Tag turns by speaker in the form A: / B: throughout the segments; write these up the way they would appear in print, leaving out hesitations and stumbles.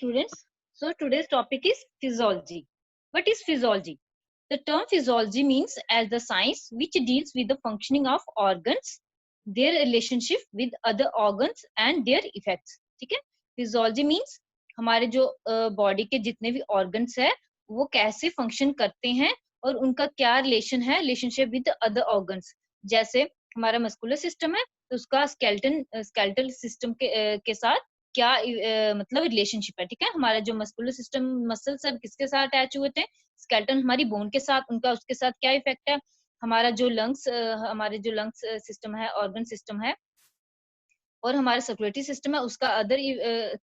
A: students. So today's topic is physiology. What is physiology? The term physiology means as the science which deals with the functioning of organs, their relationship with other organs and their effects. ठीक है? Physiology means हमारे जो body के जितने भी organs है वो कैसे फंक्शन करते हैं और उनका क्या रिलेशन है, रिलेशनशिप विद अदर ऑर्गन्स. जैसे हमारा मस्कुलर सिस्टम है तो उसका स्केलेटल सिस्टम के साथ क्या मतलब रिलेशनशिप है. ठीक है, हमारा जो मस्कुलर सिस्टम मसल सब किसके साथ अटैच हुए थे, स्केलेटन हमारी बोन के साथ, उनका उसके साथ क्या इफेक्ट है. हमारे जो लंग्स सिस्टम है, ऑर्गन सिस्टम है और हमारा सर्कुलेटरी सिस्टम है उसका अदर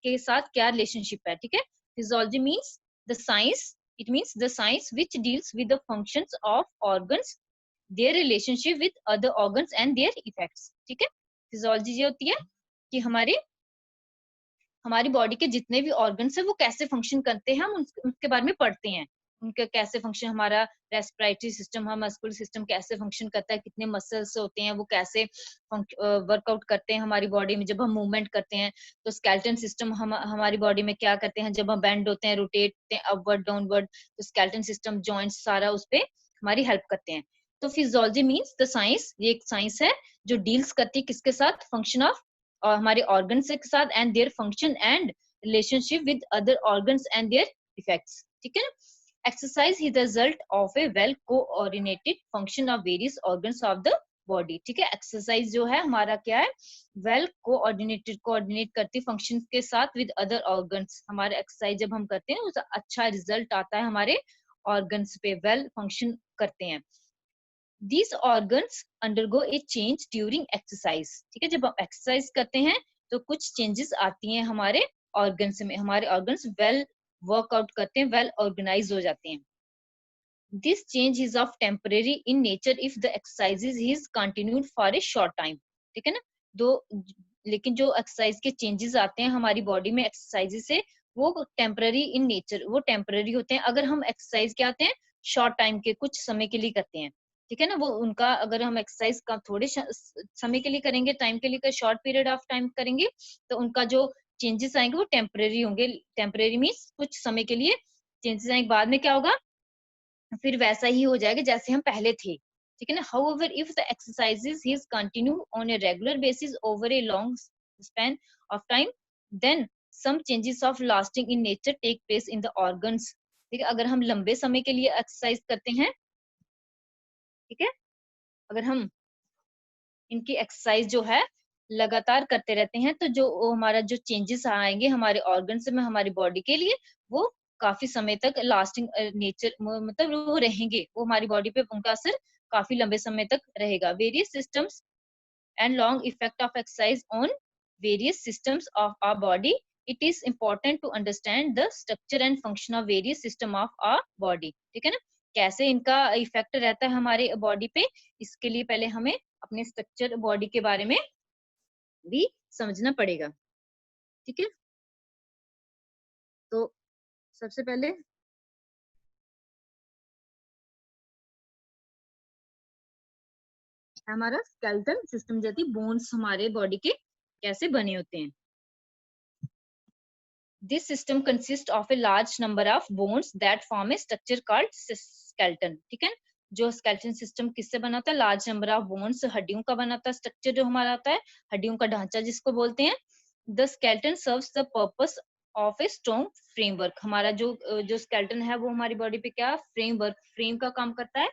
A: के साथ क्या रिलेशनशिप है. ठीक है, physiology means the science, it means the science which deals with the functions of organs, their relationship with other organs and there effects. ठीक है, फिजियोलॉजी ये होती है कि हमारी बॉडी के जितने भी ऑर्गन्स हैं वो कैसे फंक्शन करते हैं, हम उनके बारे में पढ़ते हैं. उनका कैसे फंक्शन, हमारा रेस्पिरेटरी सिस्टम, हम मस्कुलर सिस्टम कैसे फंक्शन करता है, कितने मसल्स होते हैं, वो कैसे वर्कआउट करते हैं हमारी बॉडी में जब हम मूवमेंट करते हैं. तो स्केलेटन सिस्टम हमारी बॉडी में क्या करते हैं जब हम बेंड होते हैं, रोटेट होते हैं अपवर्ड डाउनवर्ड, तो स्केलेटन सिस्टम जॉइंट्स सारा उस पे हमारी हेल्प करते हैं. तो फिजियोलॉजी मीन्स द साइंस, ये एक साइंस है जो डील्स करती है किसके साथ, फंक्शन ऑफ और हमारे ऑर्गन्स के साथ and their function and relationship with other organs and there effects. ठीक है ना. Exercise is the result of A well coordinated function of various organs of the body. ठीक है, एक्सरसाइज जो है हमारा क्या है, वेल कोऑर्डिनेट करती फंक्शन के साथ विद अदर ऑर्गन्स. हमारे एक्सरसाइज जब हम करते हैं उसका अच्छा रिजल्ट आता है, हमारे ऑर्गन्स पे वेल फंक्शन करते हैं. These organs undergo a change during exercise. ठीक है, जब हम एक्सरसाइज करते हैं तो कुछ चेंजेस आती हैं हमारे ऑर्गन्स में, हमारे ऑर्गन्स वेल वर्कआउट करते हैं, वेल ऑर्गेनाइज हो जाते हैं. This change is of temporary in nature if the exercises is continued for a short time. ठीक है ना. दो लेकिन जो एक्सरसाइज के चेंजेस आते हैं हमारी बॉडी में एक्सरसाइज से, वो टेम्पररी इन नेचर, वो टेम्पररी होते हैं अगर हम एक्सरसाइज क्या आते हैं शॉर्ट टाइम के, कुछ समय के लिए करते हैं. ठीक है ना, वो उनका अगर हम एक्सरसाइज का थोड़े समय के लिए करेंगे, टाइम के लिए, शॉर्ट पीरियड ऑफ टाइम करेंगे, तो उनका जो चेंजेस आएंगे वो टेम्पररी होंगे. टेम्पररी मीन्स कुछ समय के लिए चेंजेस आएंगे, बाद में क्या होगा फिर वैसा ही हो जाएगा जैसे हम पहले थे. ठीक है ना. However, if the exercises is continue on a regular basis over a long span of time, then some changes of lasting in nature take place in the organs. ठीक है, अगर हम लंबे समय के लिए एक्सरसाइज करते हैं, ठीक है, अगर हम इनकी एक्सरसाइज जो है लगातार करते रहते हैं तो जो हमारा जो चेंजेस आएंगे हमारे ऑर्गन्स में, हमारी बॉडी के लिए, वो काफी समय तक लास्टिंग नेचर मतलब वो रहेंगे, वो हमारी बॉडी पे उनका असर काफी लंबे समय तक रहेगा. Various systems and long effect of exercise on various systems of our body. It is important to understand the structure and function of various system of our body. ठीक है ना, कैसे इनका इफेक्ट रहता है हमारे बॉडी पे, इसके लिए पहले हमें अपने स्ट्रक्चर बॉडी के बारे में भी समझना पड़ेगा. ठीक है, तो सबसे पहले हमारा स्केलेटल सिस्टम, जैसे बोन्स हमारे बॉडी के कैसे बने होते हैं. This system consists of a large number of bones that form a structure called skeleton. ठीक है, जो skeleton system किससे बना होता है, large number of bones, हड्डियों का बना होता है स्ट्रक्चर जो हमारा होता है, हड्डियों का ढांचा जिसको बोलते हैं. The skeleton serves the purpose of a strong framework. हमारा जो skeleton है वो हमारी बॉडी पे क्या फ्रेम का काम करता है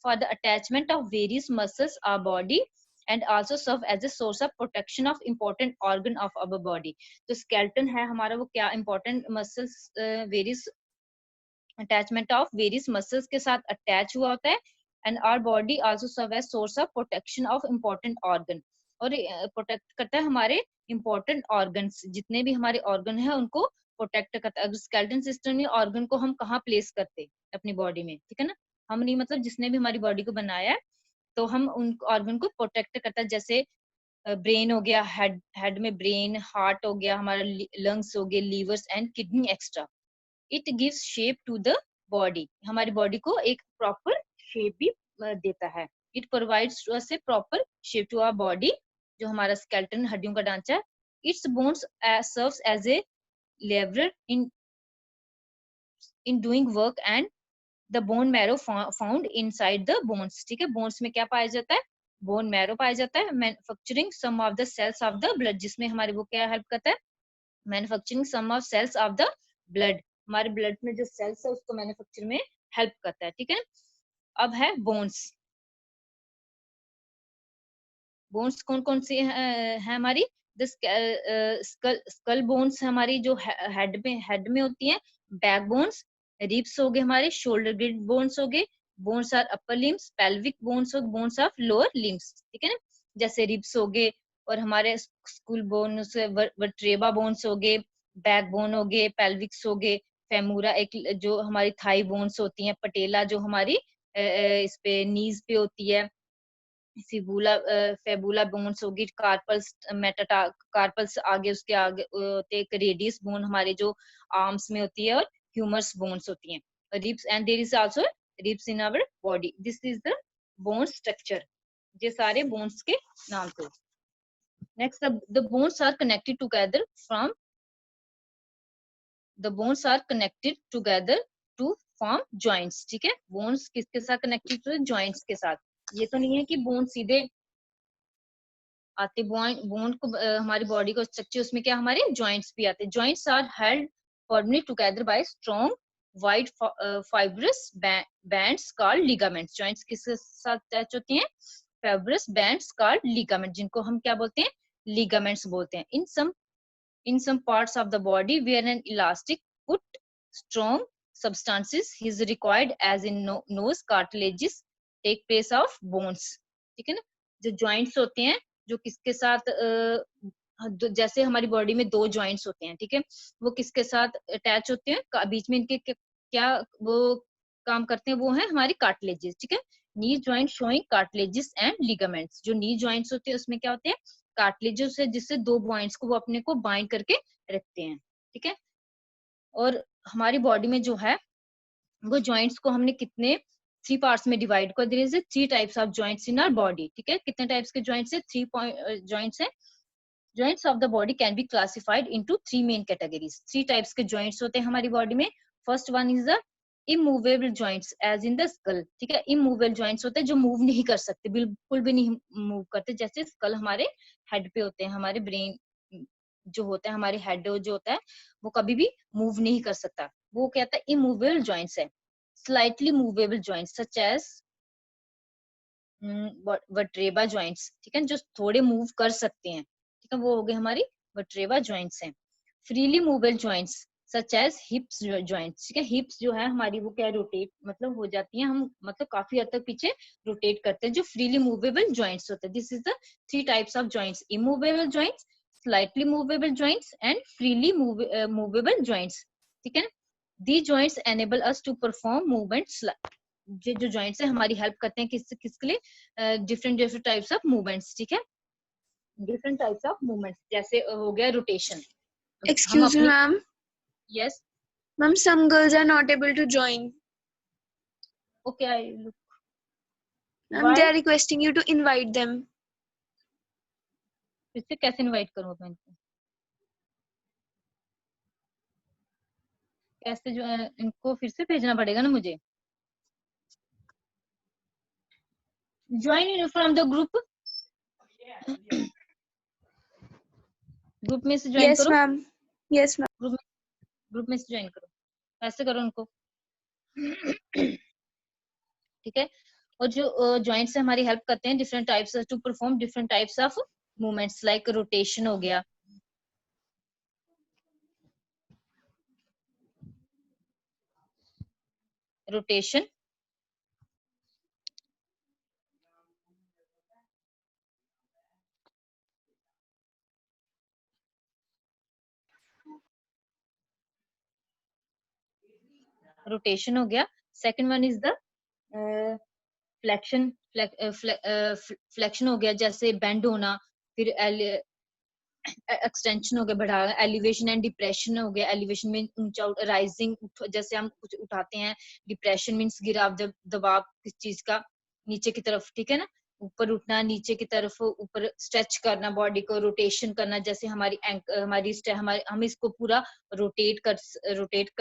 A: for the attachment of various muscles our body and also serve as a source of protection of important organ of our body. तो skeleton है हमारा वो क्या important muscles, various attachment of various muscles के साथ attach हुआ होता है, and our body also serve as source of protection of important organ. और प्रोटेक्ट करता है हमारे important organs, जितने भी हमारे organ है उनको प्रोटेक्ट करता है. अगर skeleton system में organ को हम कहाँ प्लेस करते अपनी बॉडी में, ठीक है ना, हम नहीं, मतलब जिसने भी हमारी बॉडी को बनाया है तो हम उन ऑर्गन को प्रोटेक्ट करता है. जैसे ब्रेन हो गया, हेड में ब्रेन, हार्ट हो गया, हमारा लंग्स हो गए, livers and kidney extra. It gives shape to the body, हमारी बॉडी को एक प्रॉपर शेप भी देता है. It provides us a proper shape to our body, जो हमारा स्केलेटन हड्डियों का ढांचा. It's bones serves as a lever in in doing work and the bone marrow found inside the bones. ठीक है, bones में क्या पाया जाता है? bone marrow पाया जाता है. Manufacturing some of the cells of the blood, जिसमें हमारे वो क्या हेल्प करता है? Manufacturing some of cells of the blood, हमारे ब्लड में जो सेल्स है उसको मैन्युफैक्चर में हेल्प करता है. ठीक है, अब है बोन्स. बोन्स कौन कौन सी है हमारी? स्कल बोन्स हमारी जो हेड में होती है. बैक बोन्स, रिब्स हो गए हमारे, शोल्डर ग्रिड बोन्स हो गए, bones are upper limbs, pelvic bones हो, बोन्स ऑफ लोअर लिम्स. ठीक है ना, जैसे रिब्स हो गए, और हमारे स्कूल बोन्स, वर्टेब्रा बोन्स हो गए, बैक बोन हो गए, पेल्विक्स हो गए, फेमूरा एक जो हमारी थाई बोन्स होती हैं, पटेला जो हमारी इस पे नीज पे होती है, फेबुला बोन्स होगी, कार्पल्स, कार्पल्स आगे, उसके आगे होते एक रेडियस बोन हमारे जो आर्म्स में होती है, और ह्यूमरस बोन्स होती हैं. Ribs and there is also ribs in our body. This is the bone structure. ये सारे बोन्स के नाम थे. Next, the bones are connected together from the bones are connected together to form joints. ठीक है, bones किसके साथ connected? To joints के साथ. ये तो नहीं है कि बोन सीधे आते, बोन को हमारी बॉडी को स्ट्रक्चर, उसमें क्या हमारे जॉइंट्स भी आते हैं. Joints are held formally together by strong wide fibrous bands called ligaments. Joints किसके साथ अटैच होती हैं? फाइब्रस बैंड्स कॉल्ड लिगामेंट, जिनको हम क्या बोलते हैं? लिगामेंट्स बोलते हैं. in some parts of the body where an elastic put strong substances is required, as in nose cartilages take place of bones. ठीक है ना, जो joints होते हैं, जो किसके साथ जैसे हमारी बॉडी में दो जॉइंट्स होते हैं. ठीक है, वो किसके साथ अटैच होते हैं? बीच में इनके क्या वो काम करते हैं? वो है हमारी कार्टिलेजेस. ठीक है, knee joint showing cartilages and ligaments. जो नी जॉइंट्स होते हैं उसमें क्या होते हैं? कार्टिलेजेस है, जिससे दो पॉइंट्स को वो अपने को बाइंड करके रखते हैं. ठीक है, और हमारी बॉडी में जो है वो जॉइंट्स को हमने कितने 3 पार्ट्स में डिवाइड कर दिए. 3 types of joints in our body. ठीक है, कितने टाइप्स के जॉइंट्स है? 3 जॉइंट्स है. Joints of the body can be classified into 3 main categories. 3 types के joints होते हैं हमारी body में. First one is the immovable joints, as in the skull. ठीक है, immovable joints होते हैं जो move नहीं कर सकते, बिल्कुल भी नहीं move करते. जैसे skull हमारे head पे होते हैं, हमारे brain जो होता है, हमारे head जो होता है वो कभी भी move नहीं कर सकता. वो कहता है immovable joints है. Slightly movable joints such as vertebra joints. ठीक है, जो थोड़े move कर सकते हैं. ठीक है, वो हो गए हमारी वर्टेब्रा जॉइंट्स हैं. Freely movable joints such as hips joints. ठीक है, हिप्स जो है हमारी वो क्या रोटेट मतलब हो जाती हैं, हम मतलब काफी हद तक पीछे रोटेट करते हैं, जो फ्रीली मूवेबल जॉइंट्स होते हैं. This is the 3 types of joints: immovable joints, slightly movable joints and freely movable joints. ठीक है, the joints enable us to perform movements. ये जो जॉइंट्स है हमारी हेल्प करते हैं किसके लिए? Different types of movements. ठीक है, डिफरेंट टाइप्स ऑफ मूवमेंट्स. जैसे हो गया rotation.
B: Excuse me, ma'am.
A: Yes
B: Ma'am, some girls are not able to join.
A: Okay, I look.
B: Ma'am, they are requesting you to invite them.
A: फिर से कैसे invite करूं मैं इनको? कैसे जो इनको फिर से भेजना पड़ेगा ना मुझे? Join from the group. Group में से ज्वाइन
B: Yes,
A: करो.
B: ma'am. Yes, ma'am.
A: ग्रुप में से ज्वाइन करो. ऐसे करो उनको. ठीक है, और जो जॉइंट्स से हमारी हेल्प करते हैं different types to perform different types of movements, like rotation हो गया. रोटेशन, रोटेशन हो गया. Second one is the flexion. Flexion हो गया, जैसे बेंड होना. फिर एक्सटेंशन हो गया, बढ़ा. एलिवेशन एंड डिप्रेशन हो गया. एलिवेशन में ऊंचा, राइजिंग, जैसे हम कुछ उठाते हैं. डिप्रेशन मीन्स गिराव, दबाव किस चीज का, नीचे की तरफ. ठीक है ना, ऊपर उठना, नीचे की तरफ ऊपर स्ट्रेच करना बॉडी को, रोटेशन करना. जैसे हमारी हम इसको पूरा रोटेट कर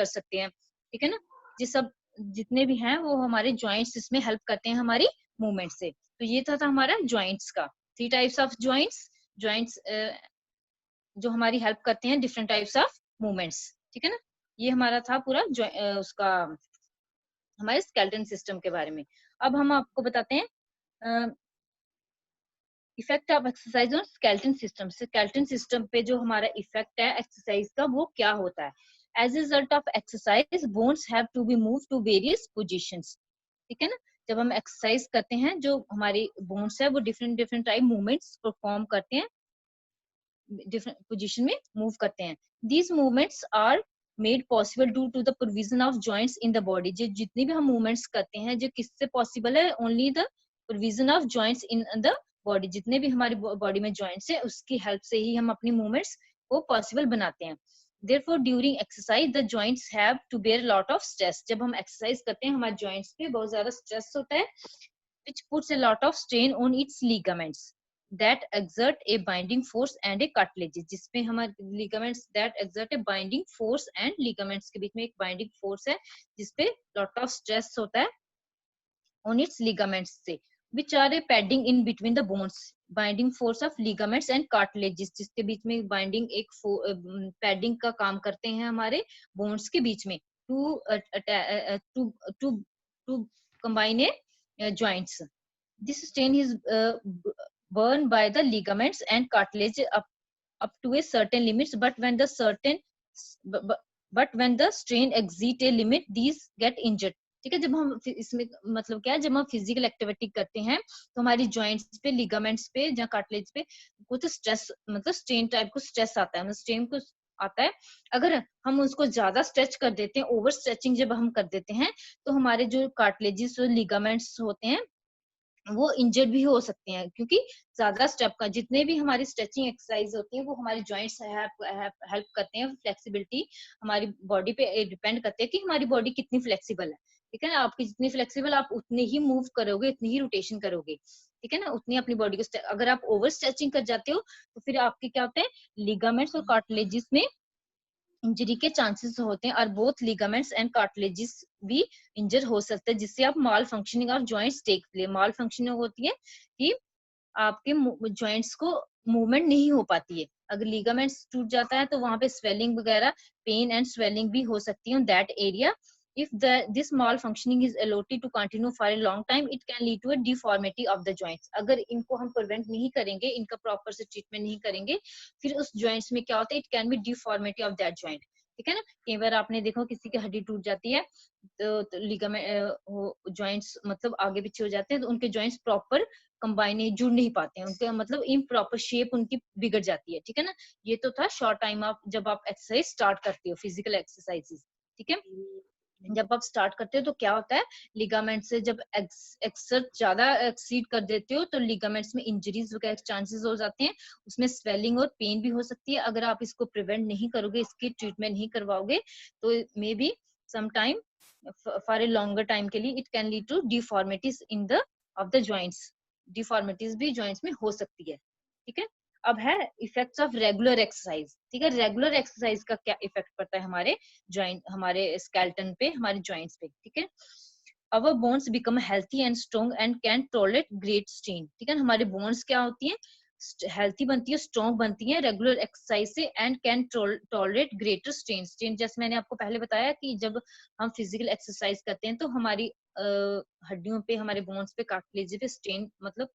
A: सकते हैं. ठीक है ना, ये सब जितने भी हैं वो हमारे जॉइंट्स इसमें हेल्प करते हैं हमारी मूवमेंट से। तो ये था हमारा जॉइंट्स का 3 टाइप्स ऑफ जॉइंट्स जो हमारी हेल्प करते हैं डिफरेंट टाइप्स ऑफ मूवमेंट्स। ठीक है ना, ये हमारा था पूरा उसका हमारे स्केलेटन सिस्टम के बारे में। अब हम आपको बताते हैं effect of exercise on skeleton system. Skeleton system पे जो हमारा इफेक्ट है एक्सरसाइज का वो क्या होता है। As a result of exercise bones have to be move to various positions. ठीक है ना, जब हम एक्सरसाइज करते हैं जो हमारी बोन्स है वो different different type movements perform करते हैं, डिफरेंट पोजीशन में मूव करते हैं। These movements are made possible due to the provision of joints in the body. जो जितनी भी हम मूवमेंट्स करते हैं जो किससे पॉसिबल है, only the provision of joints in the body. जितने भी हमारी बॉडी में जॉइंट्स है उसकी हेल्प से ही हम अपनी मूवमेंट्स को पॉसिबल बनाते हैं। Therefore, during exercise, the joints have to bear a lot of stress. जब हम एक्सरसाइज करते हैं हमारे जॉइंट्स पे बहुत ज्यादा स्ट्रेस होता है, which puts a lot of strain on its ligaments that exert a binding force and a cartilage। जिसपे हमारे ligaments that exert a binding force and ligaments के बीच में एक binding force है जिसपे lot of stress होता है on its ligaments से, which are a padding in between the bones। binding force of ligaments and cartilages जिसके बीच में binding एक padding का काम करते हैं हमारे bones के बीच में to combine a joints। This strain is borne by the ligaments and cartilage up to a certain limits, but when the strain exceed a limit, these get injured। ठीक है, जब हम इसमें मतलब क्या है, जब हम फिजिकल एक्टिविटी करते हैं तो हमारी जॉइंट्स पे, लिगामेंट्स पे या कार्टिलेज पे कुछ स्ट्रेस मतलब स्ट्रेन टाइप को स्ट्रेस आता है, मतलब स्ट्रेन को आता है। अगर हम उसको ज्यादा स्ट्रेच कर देते हैं, ओवर स्ट्रेचिंग जब हम कर देते हैं तो हमारे जो कार्टिलेजेस और लिगामेंट्स होते हैं वो इंजर्ड भी हो सकते हैं, क्योंकि ज्यादा स्टेप का जितने भी हमारी स्ट्रेचिंग एक्सरसाइज होती है वो हमारी जॉइंट्स हेल्प करते हैं। फ्लेक्सिबिलिटी हमारी बॉडी पे डिपेंड करते हैं कि हमारी बॉडी कितनी फ्लेक्सिबल है। ठीक है ना, आपकी जितनी फ्लेक्सिबल आप उतने ही मूव करोगे, उतनी ही रोटेशन करोगे। ठीक है ना, उतनी अपनी बॉडी को अगर आप ओवर स्ट्रेचिंग कर जाते हो तो फिर आपके क्या होते हैं, लिगामेंट्स और कार्टिलेजेस में इंजरी के चांसेस होते हैं, और बोथ लिगामेंट्स एंड कार्टिलेजेस भी इंजर हो सकते हैं, जिससे आप malfunctioning of joints take place. Malfunctioning होती है कि आपके जॉइंट्स को मूवमेंट नहीं हो पाती है। अगर लिगामेंट्स टूट जाता है तो वहां पे स्वेलिंग वगैरह, पेन एंड स्वेलिंग भी हो सकती है on that area. If this malfunctioning is allowed to continue for a long time, it can lead to a deformity of the joints। अगर इनको हम प्रिवेंट नहीं करेंगे, इनका प्रॉपर से ट्रीटमेंट नहीं करेंगे, फिर उस जॉइंट्स में क्या होता है, it can B deformity of that joint. ठीक है ना, कई बार आपने देखो किसी की हड्डी टूट जाती है तो लिगामेंट जॉइंट्स मतलब आगे पीछे हो जाते हैं, तो उनके जॉइंट्स प्रॉपर कंबाइन जुड़ नहीं पाते हैं, उनके मतलब इम्प्रॉपर शेप उनकी बिगड़ जाती है। ठीक है ना, ये तो था शॉर्ट टाइम आप जब आप एक्सरसाइज स्टार्ट करते हो, फिजिकल एक्सरसाइजेस। ठीक है, जब आप स्टार्ट करते हो तो क्या होता है, लिगामेंट से जब एक्सर्ट ज्यादा एक्सीड कर देते हो तो लिगामेंट्स में इंजरीज वगैरह चांसेस हो जाते हैं, उसमें स्वेलिंग और पेन भी हो सकती है। अगर आप इसको प्रिवेंट नहीं करोगे, इसकी ट्रीटमेंट नहीं करवाओगे तो may be some time for a longer time के लिए it can lead to deformities in the of the joints. Deformities भी जॉइंट्स में हो सकती है। ठीक है, अब है इफेक्ट्स ऑफ रेगुलर एक्सरसाइज। ठीक है, रेगुलर एक्सरसाइज का क्या इफेक्ट पड़ता है हमारे जॉइंट, हमारे स्केलेटन पे, हमारे जॉइंट्स पे। ठीक है, our bones become healthy and strong and can tolerate great strain। ठीक है, हमारे बोन्स क्या होती हैं, हेल्थी बनती है, स्ट्रॉन्ग बनती है रेगुलर एक्सरसाइज से, and can tolerate greater strain. Strain जैसे मैंने आपको पहले बताया कि जब हम फिजिकल एक्सरसाइज करते हैं तो हमारी हड्डियों पे, हमारे बोन्स पे, कार्टिलेज पे स्ट्रेन मतलब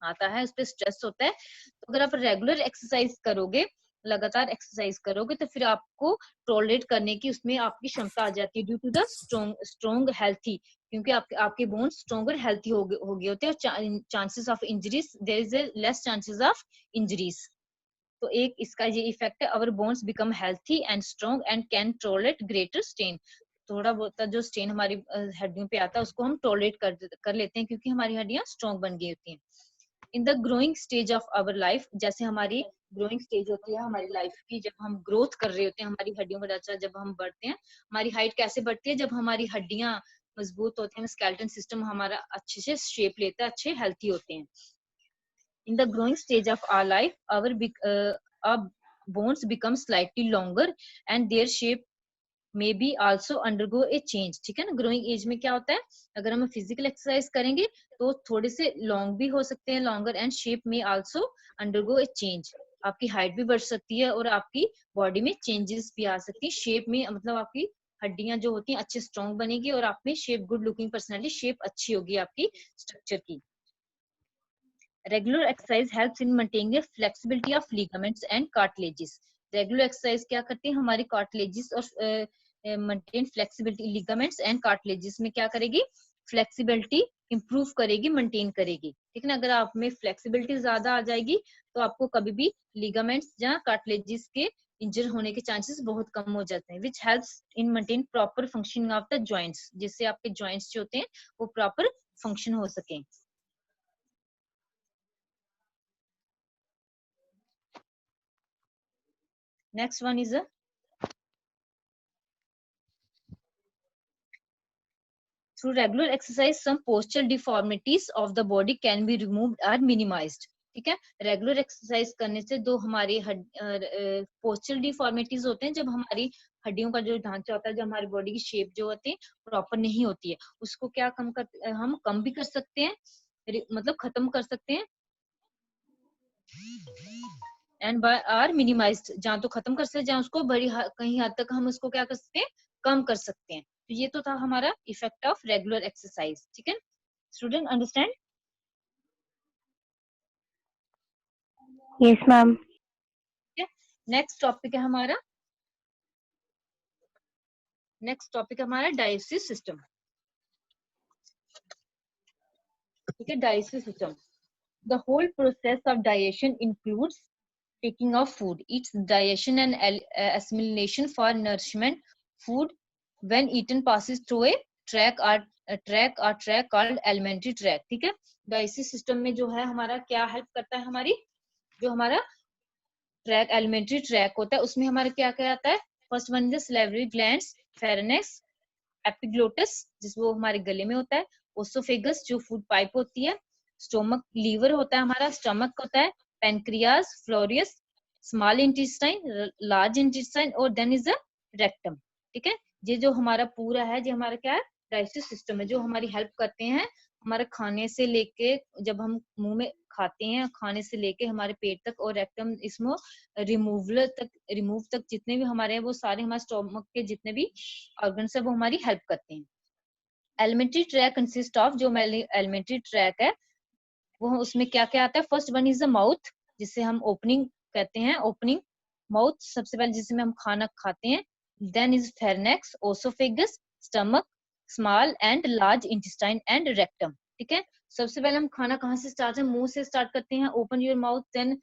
A: आता है, उस पर स्ट्रेस होता है। तो अगर आप रेगुलर एक्सरसाइज करोगे, लगातार एक्सरसाइज करोगे, तो फिर आपको टॉलरेट करने की उसमें आपकी क्षमता आ जाती है due to the strong healthy, क्योंकि आपके बोन्स स्ट्रॉन्ग और हेल्थी हो गए होते हैं, और chances of injuries, there is a less chances of injuries. तो एक इसका ये इफेक्ट है, our bones become healthy and strong and can tolerate greater strain. थोड़ा बहुत जो स्ट्रेन हमारी हड्डियों पे आता है उसको हम टॉलरेट कर लेते हैं, क्योंकि हमारी हड्डियां स्ट्रॉन्ग बन गई होती हैं। In the growing stage of our life, जैसे हमारी ग्रोइंग स्टेज होती है हमारी लाइफ की, जब हम ग्रोथ कर रहे होते हैं, हमारी हड्डियों का ढांचा जब हम बढ़ते हैं, हमारी हाइट कैसे बढ़ती है, जब हमारी हड्डियां मजबूत होती हैं, स्केलेटन सिस्टम हमारा अच्छे से शेप लेता है, अच्छे हेल्थी होते हैं। In the growing stage of our life our bones become slightly longer and their shape may be also undergo a change, ठीक है ना। ग्रोइंग एज में क्या होता है, अगर हम फिजिकल एक्सरसाइज करेंगे तो थोड़े से लॉन्ग भी हो सकते हैं, लॉन्गर, एंड शेप में आल्सो अंडरगो ए चेंज, आपकी हाइट भी बढ़ सकती है और आपकी बॉडी में चेंजेस भी आ सकती है शेप में, मतलब आपकी हड्डियां जो होती हैं अच्छे स्ट्रॉन्ग बनेगी और आप में shape, good looking personality, shape अच्छी होगी आपकी स्ट्रक्चर की। Regular exercise helps in maintaining flexibility of ligaments and cartilages. Regular exercise क्या करती है, हमारी कार्टिलेजेस और maintain flexibility, ligaments and cartilages में क्या करेगी, फ्लेक्सिबिलिटी इंप्रूव करेगी, मेंटेन करेगी, ठीक है ना। अगर आप में फ्लेक्सिबिलिटी ज्यादा आ जाएगी तो आपको कभी भी लिगामेंट्स या कार्टिलेजेस के इंजर होने के चांसेस बहुत कम हो जाते हैं। Which helps in maintain proper functioning of the joints, जिससे आपके जॉइंट्स जो होते हैं वो प्रॉपर फंक्शन हो सके। Next one is a through regular exercise some postural deformities of the body can be removed or minimized, ठीक है। रेगुलर एक्सरसाइज करने से दो हमारी पोस्चरल डिफॉर्मिटीज होते हैं, जब हमारी हड्डियों का जो ढांचा होता है, जो हमारी बॉडी की शेप जो होती है प्रॉपर नहीं होती है, उसको क्या हम कम भी कर सकते हैं, मतलब खत्म कर सकते हैं, एंड बाय आर मिनिमाइज्ड, जहाँ तो खत्म कर सकते हैं, जहाँ उसको कहीं हद तक हम उसको क्या कर सकते हैं, कम कर सकते हैं। तो ये तो था हमारा इफेक्ट ऑफ रेगुलर एक्सरसाइज, ठीक है। Student understand?
B: Yes, ma'am.
A: Next topic है हमारा, डाइजेस्टिव सिस्टम, ठीक है। Digestive system, the whole process of digestion includes taking of food, its digestion and assimilation for nourishment. Food, when eaten, passes through a track called alimentary tract, ठीक है। Digestive system में जो है हमारा क्या help करता है, हमारी जो हमारा ट्रैक, एलिमेंट्री ट्रैक होता है, उसमें हमारा क्या क्या आता है। First one is salivary glands, pharynx, epiglottis जिस वो हमारे गले में होता है, ओसोफेगस जो फूड पाइप होती है, स्टोमक, लीवर होता है हमारा, स्टमक होता है, पेनक्रियास, फ्लोरियस, स्मॉल इंटेस्टाइन, लार्ज इंटेस्टाइन, और देन इज द रेक्टम, ठीक है। ये जो हमारा पूरा है, ये हमारा क्या है, डाइजेस्टिव सिस्टम है, जो हमारी हेल्प करते हैं हमारे खाने से लेके, जब हम मुंह में खाते हैं, खाने से लेके हमारे पेट तक, और रेक्टम इसमें रिमूव तक जितने भी हमारे हैं, वो सारे हमारे स्टोमक के जितने भी ऑर्गन्स है वो हमारी हेल्प करते हैं। एलिमेंट्री ट्रैक कंसिस्ट ऑफ, जो एलिमेंट्री ट्रैक है वो उसमें क्या क्या आता है। First one is the mouth, जिसे हम ओपनिंग कहते हैं, ओपनिंग माउथ सबसे पहले जिसमें हम खाना खाते हैं। Then is pharynx, oesophagus, stomach, small and large intestine and rectum, ठीक है। सबसे पहले हम खाना कहाँ से स्टार्ट है, मुंह से स्टार्ट करते हैं, open your mouth, then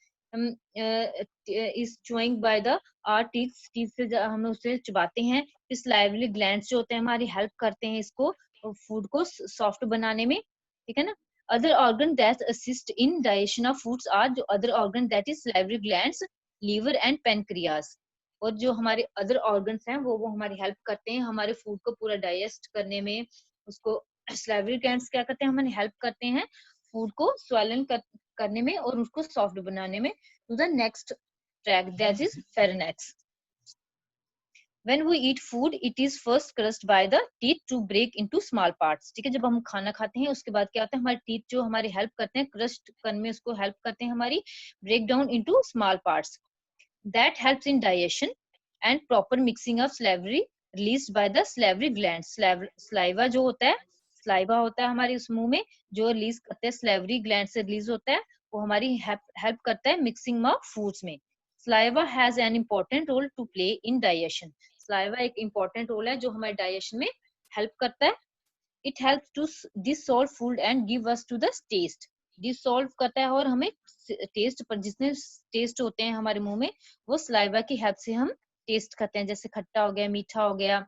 A: is chewing by the our teeth, teeth से हम उसे चबाते हैं। फिर सलाइवरी ग्लैंड्स जो होते हैं हमारी हेल्प करते हैं इसको फूड को सॉफ्ट बनाने में, ठीक है ना। Other organ that assist in digestion of foods are जो other organ that is salivary glands, liver and pancreas। और जो हमारे अदर ऑर्गन्स हैं वो हमारी हेल्प करते हैं हमारे फूड को पूरा डाइजेस्ट करने में। उसको salivary glands क्या करते हैं, हमारी हेल्प करते हैं फूड को swallow करने में और उसको सॉफ्ट बनाने में। To the next track that is pharynx. When we eat food, it is first crushed by the teeth to break into small parts, ठीक है। जब हम खाना खाते हैं उसके बाद क्या होता है, हमारे टीथ जो हमारी हेल्प करते हैं क्रस्ट करने में, उसको हेल्प करते हैं हमारी break down into small parts, that helps in digestion and proper mixing of salivary released by the salivary gland. Saliva जो होता है, सलाइवा होता है हमारे उस मुंह में जो रिलीज करते हैं, सलाइवरी ग्लैंड से रिलीज होता है, वो हमारी हेल्प करता है मिक्सिंग ऑफ फूड्स में। Saliva has an important role to play in digestion. Saliva एक इम्पोर्टेंट रोल है जो हमारे डाइजेशन में हेल्प करता है। It help to dissolve food and give us to the taste, dissolve करता है और हमें टेस्ट पर, जितने टेस्ट होते हैं हमारे मुंह में वो सलाइवा की हेल्प से हम टेस्ट करते हैं, जैसे खट्टा हो गया, मीठा हो गया,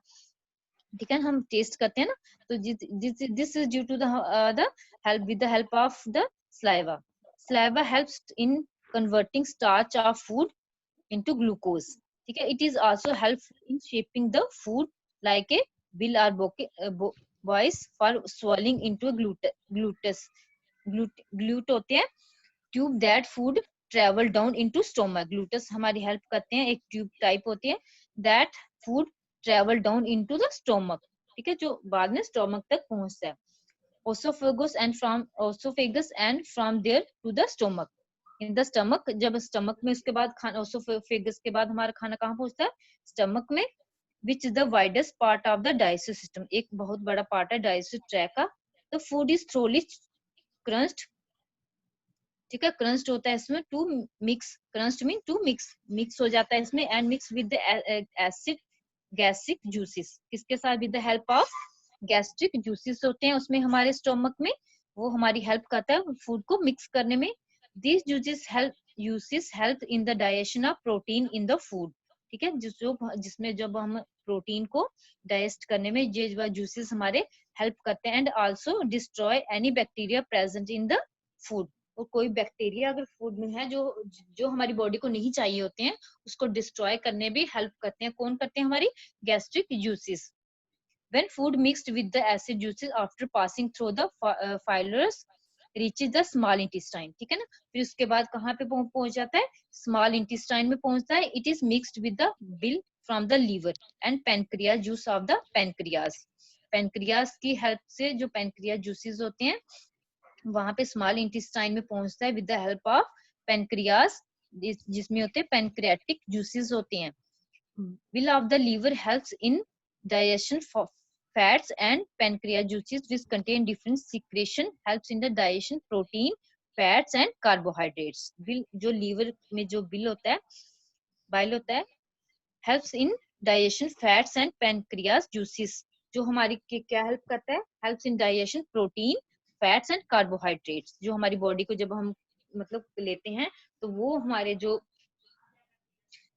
A: ठीक है, हम टेस्ट करते हैं ना। तो this is due to the help with the help of the saliva. Saliva helps in converting starch of food into glucose, ठीक है। It is also helpful in shaping the food like a bill or voice for swallowing into a gluteus, glute होते हैं tube that food travel down into stomach. Gluteus हमारी help करते हैं, एक tube type होती है that food travel down into the stomach, ठीक है, जो बाद में स्टोमक तक पहुंचता है। Oesophagus and from there to the stomach. In the stomach, जब स्टमक में उसके बाद खाना, ओसोफेगस के बाद हमारा खाना कहाँ पहुंचता है? स्टमक में। Which is the widest part of the digestive system, एक बहुत बड़ा पार्ट है डाइजेस्टिव ट्रैक का। The food is thoroughly crunched, ठीक है, क्रंच्ड होता है इसमें, to mix, crunched mean to mix, mix हो जाता है इसमें, and mix with the acid gastric juices, किसके साथ? With the help of gastric juices होते हैं उसमें हमारे स्टोमक में, वो हमारी हेल्प करता है फूड को मिक्स करने में। This juices help in the digestion of protein in the food, ठीक है, जिसमें जब हम प्रोटीन को डाइजेस्ट करने में ये जूसेस हमारे हेल्प करते हैं। And also destroy any bacteria present in the food, और कोई बैक्टीरिया अगर फूड में है जो जो हमारी बॉडी को नहीं चाहिए होते हैं, उसको डिस्ट्रॉय करने भी हेल्प करते हैं। कौन करते हैं? हमारी gastric juices. When food mixed with the acid juices after passing through the pylorus reaches the small intestine, ठीक है ना, फिर उसके बाद कहाँ पे पहुंच जाता है? स्मॉल इंटेस्टाइन में पहुंचता है। It is mixed with the bile from the liver and pancreas juice of the pancreas. Pancreas की हेल्प से जो पेनक्रियाज जूसेस होते हैं वहां पे स्मॉल इंटेस्टाइन में पहुंचता है with the help of pancreas, जिसमें होते हैं पेनक्रियाटिक जूसेस होते हैं। Will of the liver helps in digestion for fats, and pancreas juices which contain different secretion helps in the digestion protein, fats and carbohydrates. Will जो liver में जो bill होता है, bile होता है, helps in digestion fats and pancreas juices, जो हमारी क्या हेल्प करता है? helps in digestion protein, fats and carbohydrates, जो हमारी बॉडी को जब हम मतलब लेते हैं तो वो हमारे जो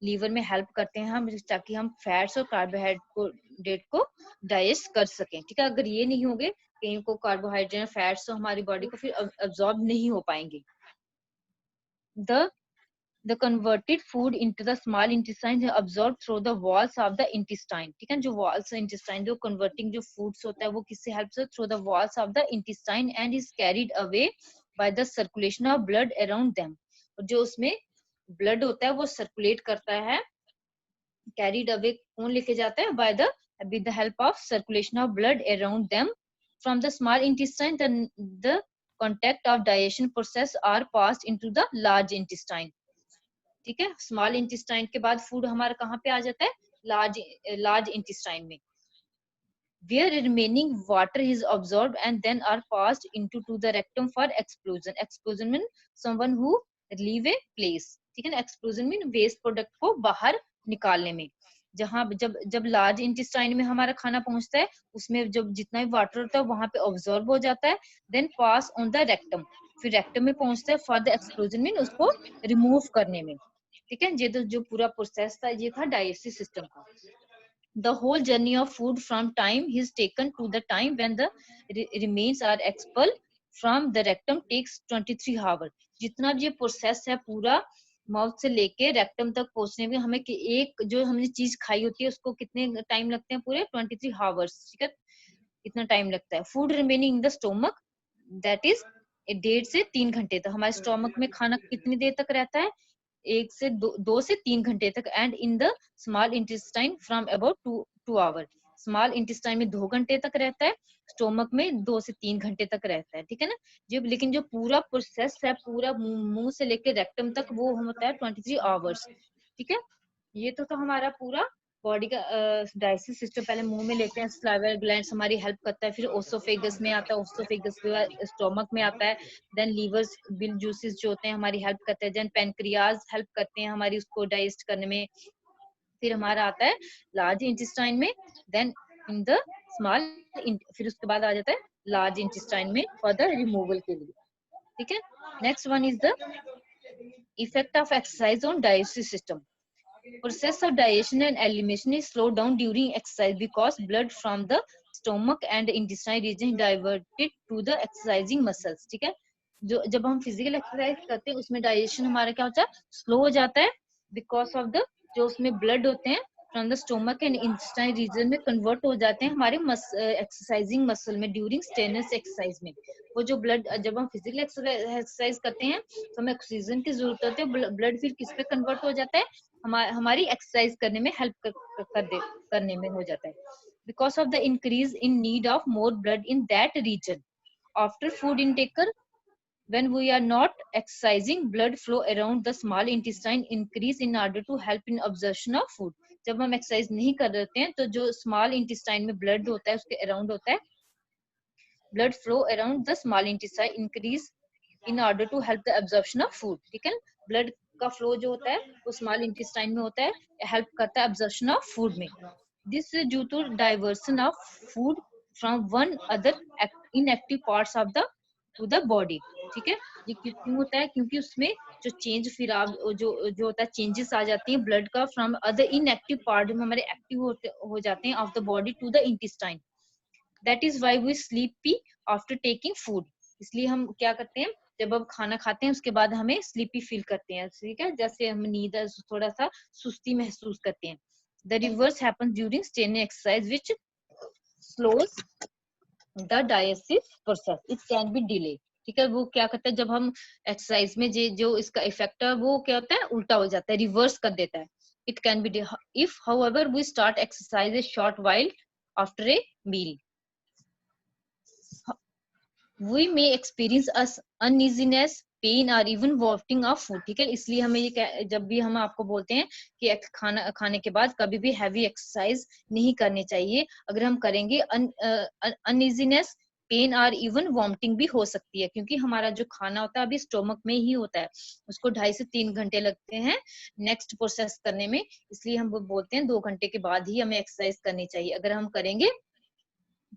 A: लीवर में हेल्प करते हैं हम, ताकि हम फैट्स और कार्बोहाइड्रेट को डाइजेस्ट कर सकें, ठीक है। अगर ये नहीं होंगे कहीं को कार्बोहाइड्रेट फैट्स, तो हमारी बॉडी को फिर अब्सॉर्ब नहीं हो पाएंगे। the converted food into the small intestine is absorbed through the walls of the intestine, ठीक है, जो walls intestine जो converting जो foods होता है वो किससे help से? through the walls of the intestine and is carried away by the circulation of blood around them, और जो उसमें ब्लड होता है वो सर्कुलेट करता है, कैरीड अवे कौन लेके जाता है? By the with the help of circulation of blood around them from the small intestine, the contact of digestion process are passed into the large intestine, ठीक है। स्मॉल इंटेस्टाइन के बाद फूड हमारा कहाँ पे आ जाता है? लार्ज इंटेस्टाइन में, where remaining water is absorbed and then are passed into to the rectum for expulsion. Expulsion mean someone who leave a place, ठीक है ना। एक्सप्लोजन मीन वेस्ट प्रोडक्ट को बाहर निकालने में। जहां जब लार्ज इंटेस्टाइन में हमारा खाना पहुंचता है उसमें जब जितना भी वाटर होता है वहां पे ऑब्जॉर्ब हो जाता है, then pass on the rectum, फिर रेक्टम में पहुंचता है फॉर द एक्सप्लोजन मीन उसको रिमूव करने में, ठीक है। ये तो जो पूरा प्रोसेस था ये था डाइजेस्टिव सिस्टम का। The whole journey of food from time is taken to the time when the remains are expelled from the rectum takes 23 hours. जितना भी ये प्रोसेस है पूरा माउथ से लेके रेक्टम तक पहुंचने में हमें एक जो हमने चीज खाई होती है उसको कितने टाइम लगते हैं? पूरे 23 आवर्स, ठीक है, इतना टाइम लगता है। Food remaining in the stomach that is 1.5 से 3 घंटे तक हमारे स्टोमक में खाना कितनी देर तक रहता है? 2 से 3 घंटे तक। And in the small intestine from about 2 hour, small intestine में 2 घंटे तक रहता है, स्टोमक में 2 से 3 घंटे तक रहता है, ठीक है ना। जब लेकिन जो पूरा प्रोसेस है पूरा मुंह से लेकर रेक्टम तक वो होता है 23 आवर्स, ठीक है। ये तो हमारा पूरा बॉडी का डाइजेस्टिव सिस्टम। पहले मुंह में लेते हैं, सलाइवरी ग्लैंड्स हमारी हेल्प करता है, फिर ओसोफेगस में आता है, ओसोफेगस के स्टोमक में आता है, देन लीवर्स बिल जूसेस जो होते हैं हमारी हेल्प करते हैं, देन पेनक्रियाज हेल्प करते हैं हमारी उसको डाइजेस्ट करने में, फिर हमारा आता है लार्ज इंटेस्टाइन में, देन इन द स्मॉल, फिर उसके बाद आ जाता है लार्ज इंटेस्टाइन में फॉर द रिमूवल के लिए, ठीक है। Next one is the effect of exercise on digestive system. Process of digestion and elimination is slowed down during exercise because blood from the stomach and intestine region is diverted to the exercising muscles, ठीक है। जो जब हम physical exercise करते हैं उसमें digestion हमारा क्या होता है? स्लो हो जाता है बिकॉज ऑफ द जो उसमें ब्लड होते हैं from the stomach and intestine region में कन्वर्ट हो जाते हैं हमारे एक्सरसाइजिंग मसल में ड्यूरिंग स्टेनस एक्सरसाइज में। वो जो ब्लड, जब हम फिजिकल एक्सरसाइज करते हैं तो हमें ऑक्सीजन की जरूरत होती है, ब्लड फिर किस पे कन्वर्ट हो जाता है, हमारी एक्सरसाइज करने में हेल्प करने में हो जाता है। Because of the increase in need of more blood in that region after food intake, when we are not exercising, blood flow around the small intestine increase in order to help in absorption of food. जब हम exercise नहीं कर रहे हैं तो जो small intestine में blood होता है उसके अराउंड होता है, blood flow around the small intestine increase in order to help the absorption of food. ठीक है, ब्लड का फ्लो जो होता है वो स्मॉल इंटेस्टाइन में होता है, हेल्प करता है एब्जॉर्प्शन ऑफ फूड में। This is due to diversion of food from one other inactive parts of the to the body. ठीक है, ये क्यों होता है, क्योंकि उसमें जो चेंज फिर आप जो होता है चेंजेस आ जाती हैं ब्लड का फ्रॉम अदर इनएक्टिव पार्ट में हमारे एक्टिव हो जाते हैं of the body to the intestine. That is why we sleepy after taking food. इसलिए हम क्या करते हैं, जब हम खाना खाते हैं उसके बाद हमें स्लीपी फील करते हैं। ठीक है, जैसे हम नींद थोड़ा सा सुस्ती महसूस करते हैं। The reverse happens during straining exercise which slows the digestive process, it can be delay. ठीक है, वो क्या करता है जब हम एक्सरसाइज में जो इसका इफेक्ट है वो क्या होता है, उल्टा हो जाता है, रिवर्स कर देता है। It can be if however we start exercise a short while after a meal, we may experience uneasiness, pain or even vomiting of food। ठीक है, इसलिए हमें ये जब भी हम आपको बोलते हैं कि खाना खाने के बाद कभी भी हैवी एक्सरसाइज नहीं करनी चाहिए। अगर हम करेंगे अनइजीनेस, पेन और इवन वॉमिटिंग भी हो सकती है, क्योंकि हमारा जो खाना होता है अभी स्टोमक में ही होता है, उसको 2.5 से 3 घंटे लगते हैं नेक्स्ट प्रोसेस करने में। इसलिए हम बोलते हैं 2 घंटे के बाद ही हमें एक्सरसाइज करनी चाहिए। अगर हम करेंगे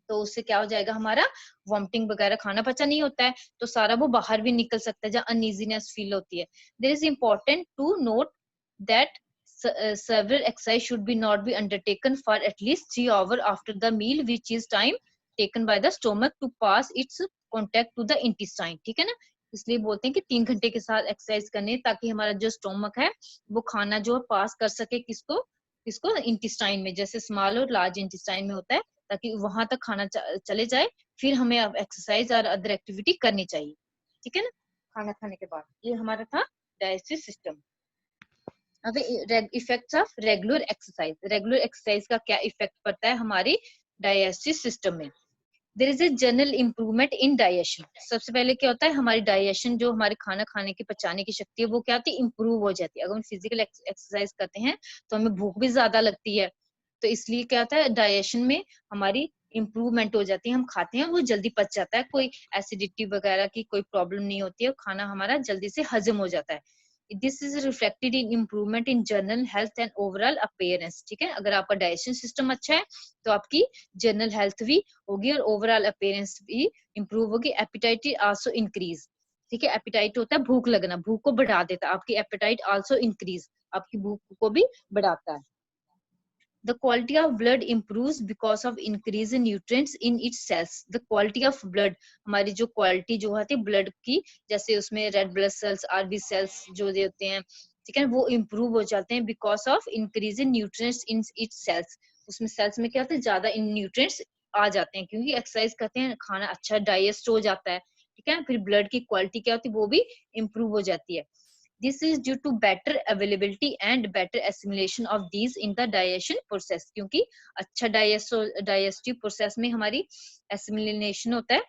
A: तो उससे क्या हो जाएगा, हमारा वॉमिटिंग वगैरह, खाना पचा नहीं होता है तो सारा वो बाहर भी निकल सकता है, जहाँ अनइजीनेस फील होती है। There is important to note that several exercise should be not be undertaken for at least 3 hours after the meal, which is time taken by the stomach to pass its contact to the intestine। ठीक है ना, इसलिए बोलते हैं कि 3 घंटे के साथ एक्सरसाइज करने, ताकि हमारा जो स्टोमक है वो खाना जो पास कर सके किसको किसको इंटेस्टाइन में, जैसे स्मॉल और लार्ज इंटेस्टाइन में होता है, ताकि वहां तक खाना चले जाए, फिर हमें अब एक्सरसाइज और अदर एक्टिविटी करनी चाहिए। ठीक है ना, खाना खाने के बाद। ये हमारा था डाइजेस्टिव सिस्टम। अब effects of regular exercise, regular exercise का क्या इफेक्ट पड़ता है हमारी डाइजेस्टिव सिस्टम में। There is a general improvement in digestion. सबसे पहले क्या होता है, हमारी डाइजेशन, जो हमारे खाना खाने की पचाने की शक्ति है वो क्या होती है, इंप्रूव हो जाती है। अगर हम फिजिकल एक्सरसाइज करते हैं तो हमें भूख भी ज्यादा लगती है, तो इसलिए क्या होता है, डाइजेशन में हमारी इंप्रूवमेंट हो जाती है, हम खाते हैं वो जल्दी पच जाता है, कोई एसिडिटी वगैरह की कोई प्रॉब्लम नहीं होती है, खाना हमारा जल्दी से हजम हो जाता है। This is reflected in improvement in general health and overall appearance. ठीक है, अगर आपका डाइजेशन सिस्टम अच्छा है तो आपकी जनरल हेल्थ भी होगी और ओवरऑल अपीयरेंस भी इंप्रूव होगी। Appetite also increase. ठीक है, एपिटाइट होता है भूख लगना, भूख को बढ़ा देता है। आपकी एपिटाइट आल्सो इंक्रीज, आपकी भूख को भी बढ़ाता है। The quality of blood improves because of increase in nutrients in its cells। The quality of blood, हमारी जो क्वालिटी जो होती है ब्लड की, जैसे उसमें red blood cells, RB cells जो होते हैं, ठीक है, वो इम्प्रूव हो जाते हैं because of increase in nutrients in its cells. उसमें सेल्स में क्या होता है, ज्यादा इन न्यूट्रिएंट्स आ जाते हैं, क्योंकि एक्सरसाइज करते हैं, खाना अच्छा डाइजेस्ट हो जाता है। ठीक है, फिर ब्लड की क्वालिटी क्या होती है, वो भी इम्प्रूव हो जाती है। This is due to better availability and better assimilation of these in the digestion process। क्योंकि अच्छा डाइजेस्टिव प्रोसेस में हमारी assimilation होता है,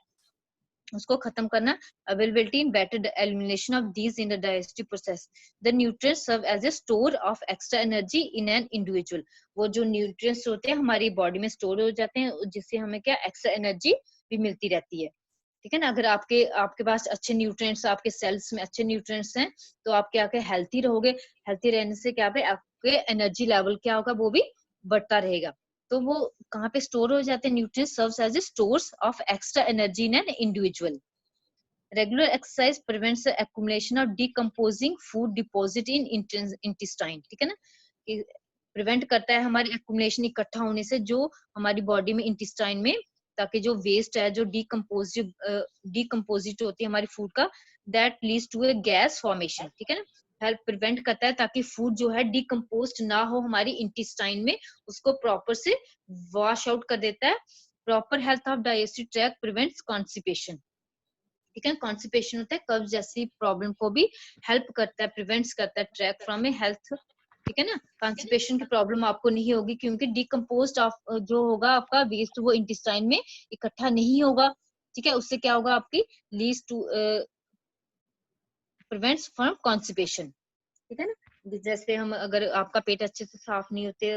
A: उसको खत्म करना, availability and better elimination of these in the digestive process। The nutrients serve as a store of extra energy in an individual। वो जो nutrients होते हैं हमारी बॉडी में स्टोर हो जाते हैं, जिससे हमें क्या एक्स्ट्रा एनर्जी भी मिलती रहती है। ठीक है ना, अगर आपके पास अच्छे न्यूट्रिएंट्स, आपके सेल्स में अच्छे न्यूट्रिएंट्स हैं तो आप क्या हेल्थी रहोगे। हेल्थी रहने से क्या पे आपके एनर्जी लेवल क्या होगा, वो भी बढ़ता रहेगा। तो वो कहाँ पे स्टोर हो जाते हैं, nutrients serves as a stores of extra energy in an individual. Regular exercise prevents the accumulation of decomposing food deposit in intestine. ठीक है ना, प्रिवेंट करता है हमारी एक्युमुलेशन, इकट्ठा होने से जो हमारी बॉडी में इंटेस्टाइन में, ताकि जो वेस्ट है, जो डिकम्पोजिट होती है हमारी फूड का, that leads to a gas formation. ठीक है ना, हेल्प प्रिवेंट करता है ताकि फूड जो है डिकम्पोज ना हो हमारी इंटेस्टाइन में, उसको प्रॉपर से वॉश आउट कर देता है। Proper health of digestive tract prevents constipation, ठीक है। कॉन्स्टिपेशन होता है कब्ज जैसी प्रॉब्लम को भी हेल्प करता है, प्रिवेंट्स करता है ट्रैक फ्रॉम ए हेल्थ, ठीक है ना। कॉन्स्टिपेशन की प्रॉब्लम आपको नहीं होगी क्योंकि डिकम्पोज ऑफ जो होगा आपका वेस्ट वो इंटेस्टाइन में इकट्ठा नहीं होगा, ठीक है। उससे क्या होगा आपकी leads to prevents from constipation, ठीक है ना। जैसे हम अगर आपका पेट अच्छे से साफ नहीं होते,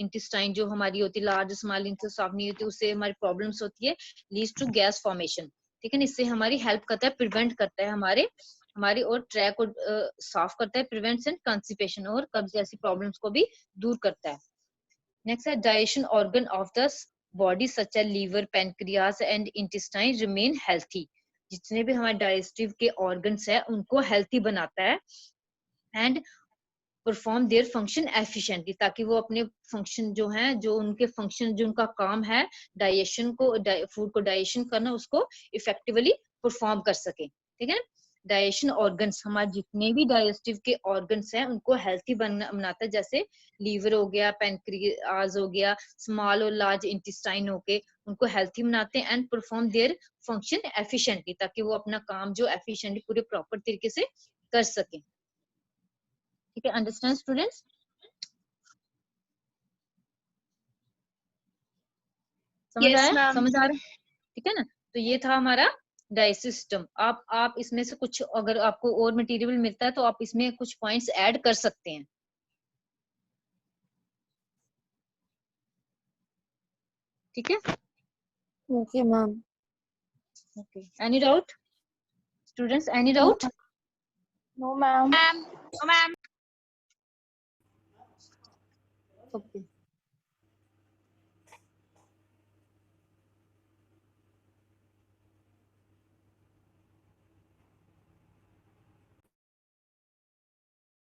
A: इंटेस्टाइन जो हमारी होती है लार्ज स्मॉल इंटेस्टाइन साफ नहीं होती, उससे हमारी प्रॉब्लम्स होती है, लीड्स टू गैस फॉर्मेशन, ठीक है ना। इससे हमारी हेल्प करता है, प्रिवेंट करता है हमारी और ट्रैक को साफ करता है, प्रिवेंट्स एंड कॉन्स्टिपेशन और कब्ज जैसी प्रॉब्लम्स को भी दूर करता है। नेक्स्ट है digestion organ of the body such as liver, pancreas and intestine remain healthy. जितने भी हमारे डाइजेस्टिव के ऑर्गन्स है उनको हेल्थी बनाता है and perform their function efficiently, ताकि वो अपने फंक्शन जो है, जो उनके फंक्शन, जो उनका काम है डाइजेशन को, फूड को डाइजेशन करना, उसको इफेक्टिवली परफॉर्म कर सके, ठीक है। डाइजेशन ऑर्गन्स, हमारे जितने भी डाइजेस्टिव के ऑर्गन्स हैं उनको हेल्थी बनाता है, जैसे लीवर हो गया, पैनक्रियाज हो गया, स्मॉल और लार्ज इंटेस्टाइन हो गए, उनको हेल्थी बनाते हैं and perform their function efficiently, ताकि वो अपना काम जो एफिशिएंटली पूरे प्रॉपर तरीके से कर सके, ठीक है। Understand students? समझ
B: Yes,
A: आया,
B: ma'am.
A: समझ आ रहा है, ठीक है ना। तो ये था हमारा डाइजेस्टिव सिस्टम। आप इसमें से कुछ अगर आपको और मटेरियल मिलता है तो आप इसमें कुछ पॉइंट्स ऐड कर सकते हैं, ठीक है।
C: Okay, ma'am.
A: Okay, any doubt students, any
C: No,
A: doubt?
C: no, ma'am.
B: Ma'am. Oh, ma'am.
A: Okay.